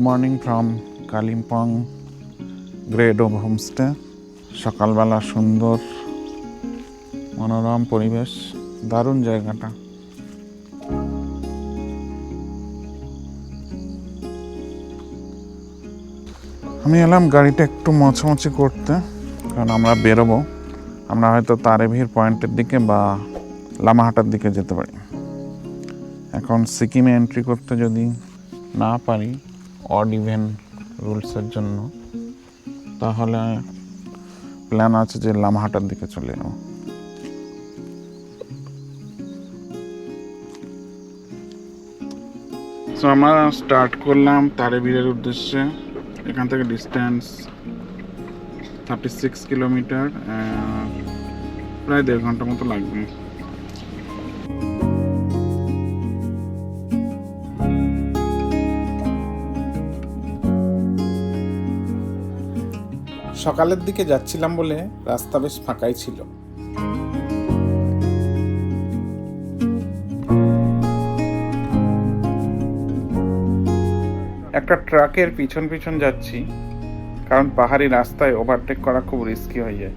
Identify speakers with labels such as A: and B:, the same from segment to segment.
A: Morning from Kalimpong grade of homestay. সকালবেলা সুন্দর মনোরম পরিবেশ, দারুণ জায়গাটা। আমি এলাম গাড়িটা একটু মোছামুছি করতে, কারণ আমরা বেরোবো। আমরা হয়তো তারেভির পয়েন্টের দিকে বা লামাহাটার দিকে যেতে পারি। এখন সিকিমে এন্ট্রি করতে যদি না পারি অড ইভেন রুলসের জন্য, তাহলে প্ল্যান আছে যে লামাহাটার দিকে চলে যাবো। তো আমরা স্টার্ট করলাম তারেভিরের উদ্দেশ্যে। এখান থেকে ডিস্টেন্স 36 কিলোমিটার, প্রায় 1.5 ঘন্টা মতো লাগবে।
B: সকালের দিকে যাচ্ছিলাম বলে রাস্তা বেশ ফাঁকাই ছিল। একটা ট্রাকের পিছন পিছন যাচ্ছি, কারণ পাহাড়ি রাস্তায় ওভারটেক করা খুব রিস্কি হয়ে যায়,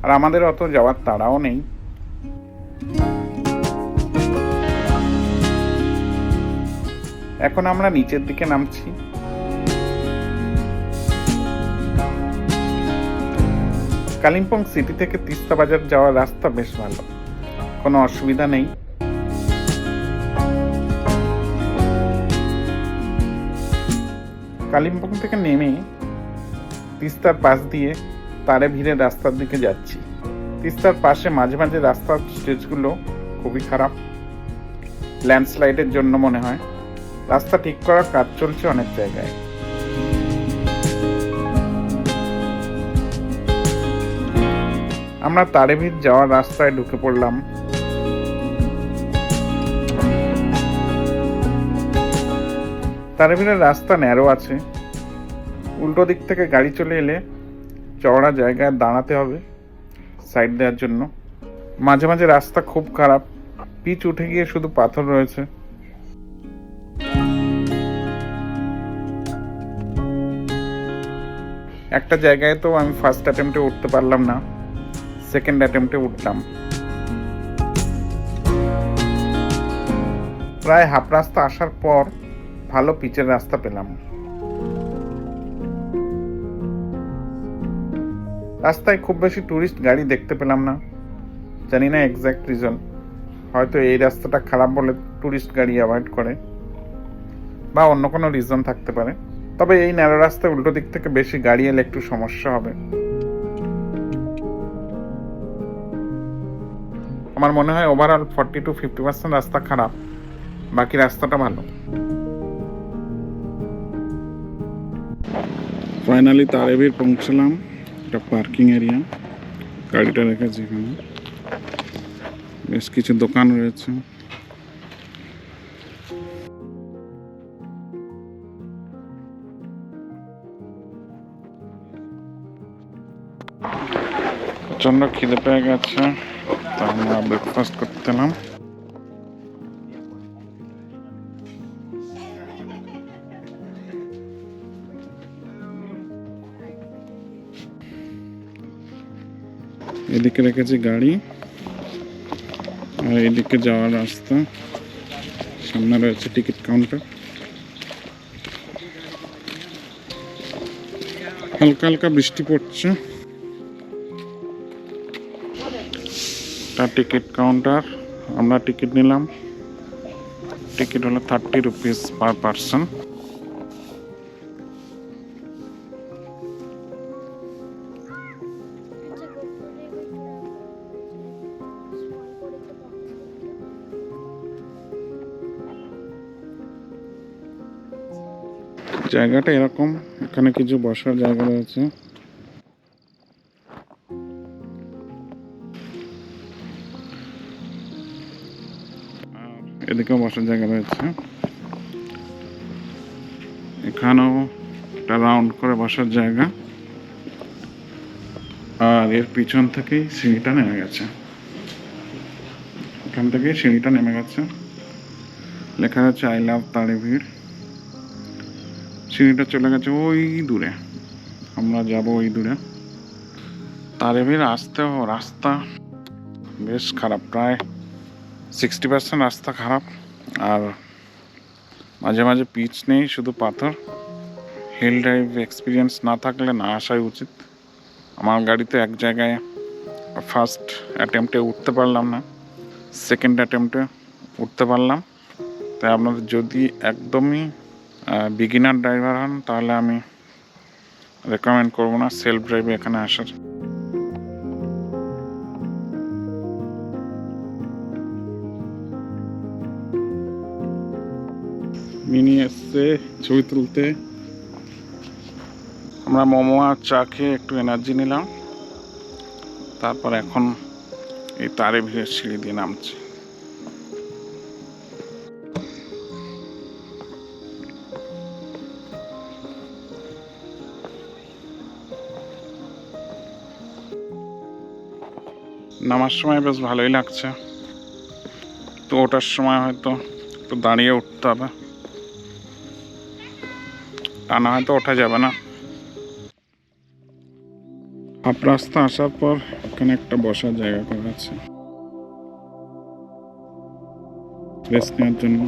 B: আর আমাদের অত যাওয়ার তাড়াও নেই। এখন আমরা নিচের দিকে নামছি। কালিম্পং সিটি থেকে তিস্তা বাজার যাওয়ার রাস্তা বেশ ভালো, কোনো অসুবিধা নেই। কালিম্পং থেকে নেমে তিস্তার পাশ দিয়ে তারেভিরের রাস্তার দিকে যাচ্ছি। তিস্তার পাশে মাঝে মাঝে রাস্তার স্টেজগুলো খুবই খারাপ, ল্যান্ডস্লাইডের জন্য মনে হয়। রাস্তা ঠিক করার কাজ চলছে অনেক জায়গায়। আমরা তারেভির যাওয়ার রাস্তায় ঢুকে পড়লাম। তারেভিরের রাস্তা ন্যারো আছে, উল্টো দিক থেকে গাড়ি চলে এলে চওড়া জায়গায় দাঁড়াতে হবে সাইড দেওয়ার জন্য। মাঝে মাঝে রাস্তা খুব খারাপ, পিচ উঠে গিয়ে শুধু পাথর রয়েছে। একটা জায়গায় তো আমি ফার্স্ট অ্যাটেম্পটে উঠতে পারলাম না, সেকেন্ড অ্যাটেম্পটে উঠলাম। প্রায় হাফ রাস্তা আসার পর ভালো পিচের রাস্তা পেলাম। রাস্তায় খুব বেশি টুরিস্ট গাড়ি দেখতে পেলাম না, জানি না এক্স্যাক্ট রিজন। হয়তো এই রাস্তাটা খারাপ বলে টুরিস্ট গাড়ি অ্যাভয়েড করে, বা অন্য কোনো রিজন থাকতে পারে। তবে এই ন্যারো রাস্তায় উল্টো দিক থেকে বেশি গাড়ি এলে একটু সমস্যা হবে। আমার মনে হয় ওভারঅল 40 to 50% রাস্তা খারাপ, বাকি রাস্তাটা ভালো।
A: ফাইনালি তারেভির পৌঁছলাম। এটা পার্কিং এরিয়া, গাড়িটা রেখেছি এখানে। বেশ কিছু দোকান রয়েছে। প্রচন্ড খিদে পেয়ে গেছে, তা আমরা ব্রেকফাস্ট করতে এলাম। এদিকে রেখেছি গাড়ি, আর এদিকে যাওয়ার রাস্তা। সামনে রয়েছে টিকিট কাউন্টার। হালকা হালকা বৃষ্টি পড়ছে। টিকিট কাউন্টার, আমরা টিকিট নিলাম। টিকিট হলো 30 রুপিস পার পারসন। জায়গাটা এরকম, এখানে কিছু বসার জায়গা রয়েছে। এদিকেও বসার জায়গা রয়েছে। এখানেও একটা রাউন্ড করে বসার জায়গা, আর এর পিছন থেকেই সিঁড়িটা নেমে গেছে। এখান থেকেই সিঁড়িটা নেমে গেছে। লেখা আছে আই লাভ তারেভির। সিঁড়িটা চলে গেছে ওই দূরে, আমরা যাব ওই দূরে। তারেভির আসতেও রাস্তা বেশ খারাপ, প্রায় 60% রাস্তা খারাপ, আর মাঝে মাঝে পিচ নেই, শুধু পাথর। হিল ড্রাইভ এক্সপিরিয়েন্স না থাকলে না আসাই উচিত। আমার গাড়িতে এক জায়গায় ফার্স্ট অ্যাটেম্পটে উঠতে পারলাম না, সেকেন্ড অ্যাটেম্পটে উঠতে পারলাম। তাই আপনাদের যদি একদমই বিগিনার ড্রাইভার হন তাহলে আমি রেকমেন্ড করবো না সেলফ ড্রাইভে এখানে আসার। মিনি এসছে ছবি তুলতে। আমরা মোমো আর চা খেয়ে একটু এনার্জি নিলাম, তারপর এখন এই তারেভিরের সিঁড়ি দিয়ে নামছি। নামার সময় বেশ ভালোই লাগছে, তো ওঠার সময় হয়তো একটু দাঁড়িয়ে উঠতে হবে, টানা হয়তো ওঠা যাবে না। হাফ রাস্তা আসার পর এখানে একটা বসার জায়গা করা আছে রেস্ট নেওয়ার জন্য।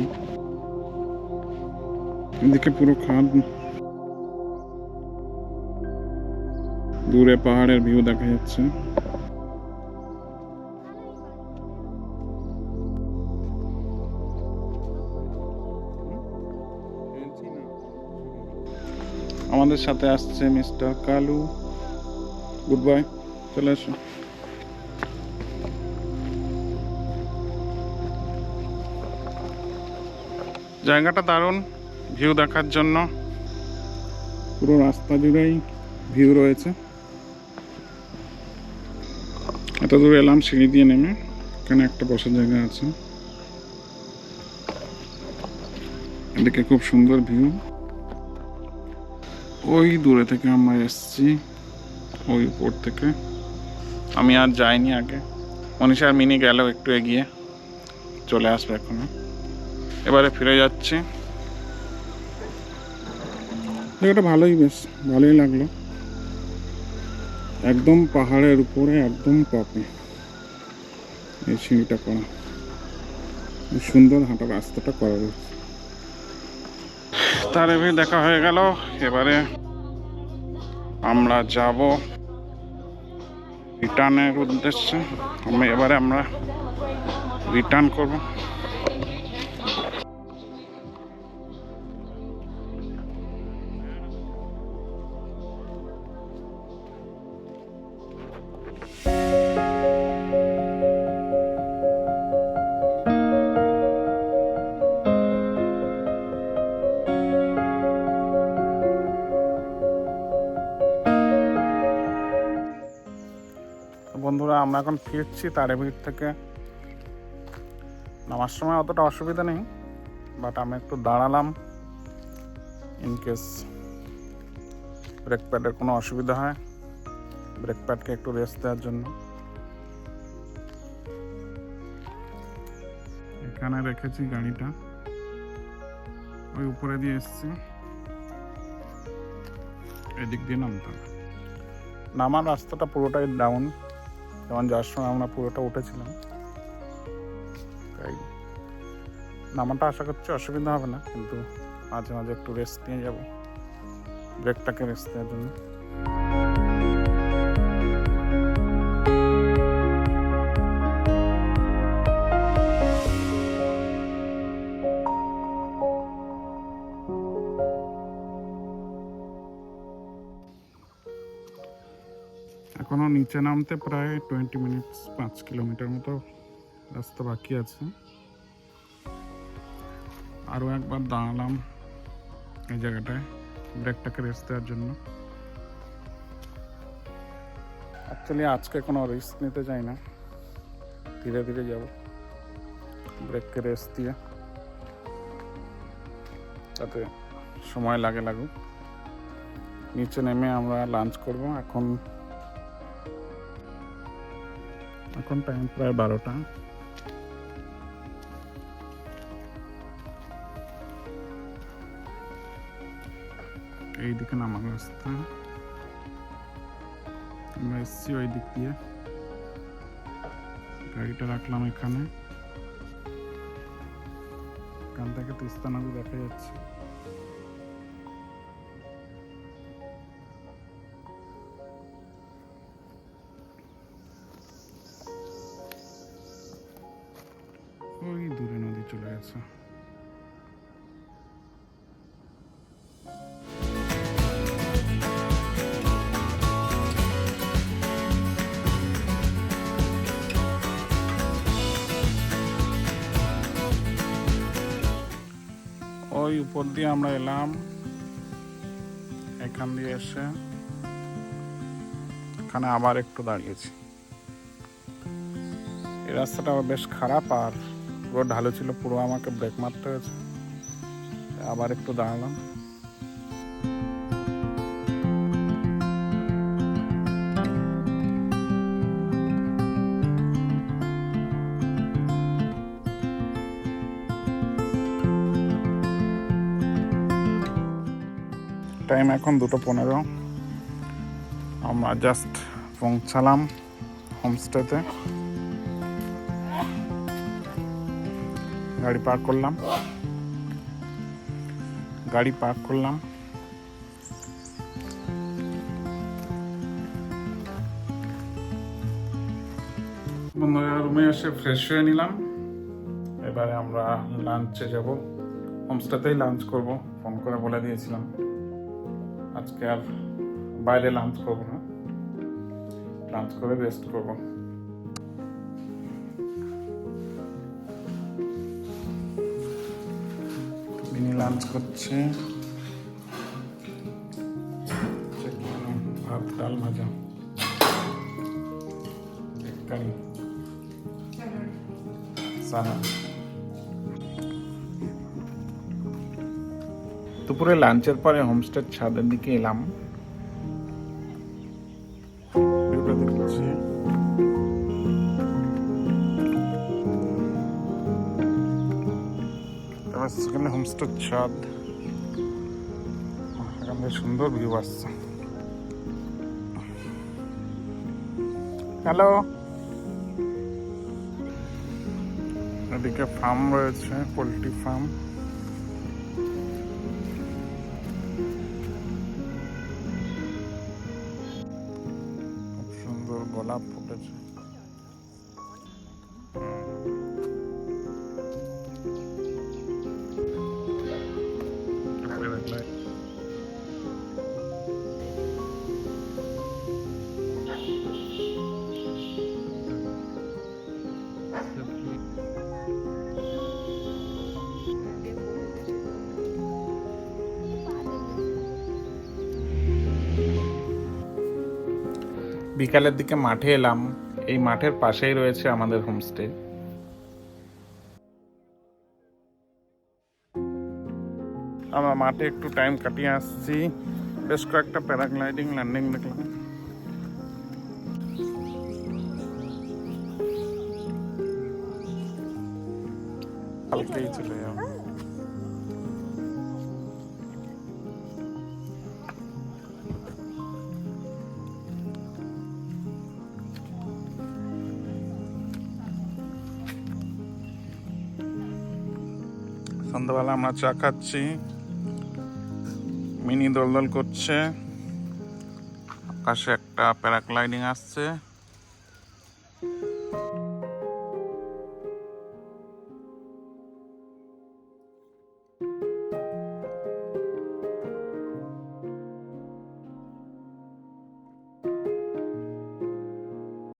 A: এদিকে পুরো খাদ, দূরে পাহাড়ের ভিউ দেখা যাচ্ছে। আমাদের সাথে আসছে মিস্টার কালু। গুড বাই, চলে আসো। জায়গাটা দারুণ, ভিউ দেখার জন্য পুরো রাস্তা জুড়েই ভিউ রয়েছে। এত দূর এলাম সিঁড়ি দিয়ে নেমে, এখানে একটা বসার জায়গা আছে। এদিকে খুব সুন্দর ভিউ। ওই দূরে থেকে আমরা এসছি, ওই উপর থেকে। আমি আর যাইনি আগে, মনীষার মিনি গেল একটু এগিয়ে, চলে আসবে এখনো। এবারে ফিরে যাচ্ছি। জায়গাটা ভালোই, বেশ ভালোই লাগলো। একদম পাহাড়ের উপরে, একদম টপে এই সিঁড়িটা করা, সুন্দর হাঁটার রাস্তাটা করা রয়েছে। তারেভি দেখা হয়ে গেল, এবারে আমরা যাব রিটার্নের উদ্দেশ্যে। এবারে আমরা রিটার্ন করব। বন্ধুরা, আমরা এখন ফিরছি তারেভির থেকে। নামার সময় অতটা অসুবিধা নেই, বাট আমি একটু দাঁড়ালাম ইনকেস ব্রেক প্যাডের কোনো অসুবিধা হয়, ব্রেক প্যাডকে একটু রেস্ট দেওয়ার জন্য। এখানে রেখেছি গাড়িটা, ওই উপরে দিয়ে এসছি, এদিক দিয়ে নামতে হবে। নামার রাস্তাটা পুরোটাই ডাউন, যেমন যাওয়ার সময় আমরা পুরোটা উঠেছিলাম। তাই নামাটা আশা করছি অসুবিধা হবে না, কিন্তু মাঝে মাঝে একটু রেস্ট নিয়ে যাব, ব্রেকটাকে রেস্ট দেওয়ার জন্য। এখনো নিচে নামতে প্রায় 20 মিনিটস, 5 কিলোমিটার মতো রাস্তা বাকি আছে। আরও একবার দাঁড়ালাম এই জায়গাটায় ব্রেকটাকে রেস্ট দেওয়ার জন্য। অ্যাকচুয়ালি আজকে কোনো রিস্ক নিতে চাই না, ধীরে ধীরে যাব, ব্রেককে রেস্ট দিয়ে, তাতে সময় লাগুক। নিচে নেমে আমরা লাঞ্চ করব। এখন টাইম প্রায় 12টা।
B: এইদিকে নামার রাস্তা, আমরা এসছি ওই দিক দিয়ে, গাড়িটা রাখলাম এখানে। এখান থেকে তিস্তা নদী দেখা যাচ্ছে। ওই দূরে নদী চলে গেছে। ওই উপর দিয়ে আমরা এলাম, এখান দিয়ে এসে এখানে আবার একটু দাঁড়িয়েছি। এই রাস্তাটা বেশ খারাপ আর রোড ঢালু ছিল, পুরো আমাকে ব্রেক মারতে হয়েছে। আবার একটু দাঁড়ালাম। টাইম এখন 2:15। আমরা জাস্ট পৌঁছালাম হোমস্টেতে। গাড়ি পার্ক করলাম। বন্ধুরা, রুমে এসে ফ্রেশ হয়ে নিলাম। এবারে আমরা লাঞ্চে যাব। হোমস্টেতেই লাঞ্চ করব, ফোন করে বলে দিয়েছিলাম। আজকে আর বাইরে লাঞ্চ করবো না, লাঞ্চ করে রেস্ট করবো। মিনি লাঞ্চ করছে, ভাত, ডাল, ভাজা, কারি, সালাদ। দুপুরে লাঞ্চের পরে হোমস্টের ছাদের দিকে এলাম। ভিউটা দেখছি। সেখানে হোমস্টের ছাদ, এখান থেকে সুন্দর ভিউ আসছে। হ্যালো, এদিকে ফার্ম রয়েছে, পোলট্রি ফার্ম। খুব সুন্দর গোলাপ ফুটেছে। বিকালের দিকে মাঠে এলাম। এই মাঠের পাশেই রয়েছে আমাদের হোমস্টে। আমরা মাঠে একটু টাইম কাটিয়ে আসছি। বেশ কয়েকটা প্যারাগ্লাইডিং, ল্যান্ডিং দেখলাম। কালকেই চলে যাবো। সন্ধ্যাবেলা আমরা চা খাচ্ছি, মিনি দোলদোল করছে, আকাশে একটা প্যারাগ্লাইডিং আসছে।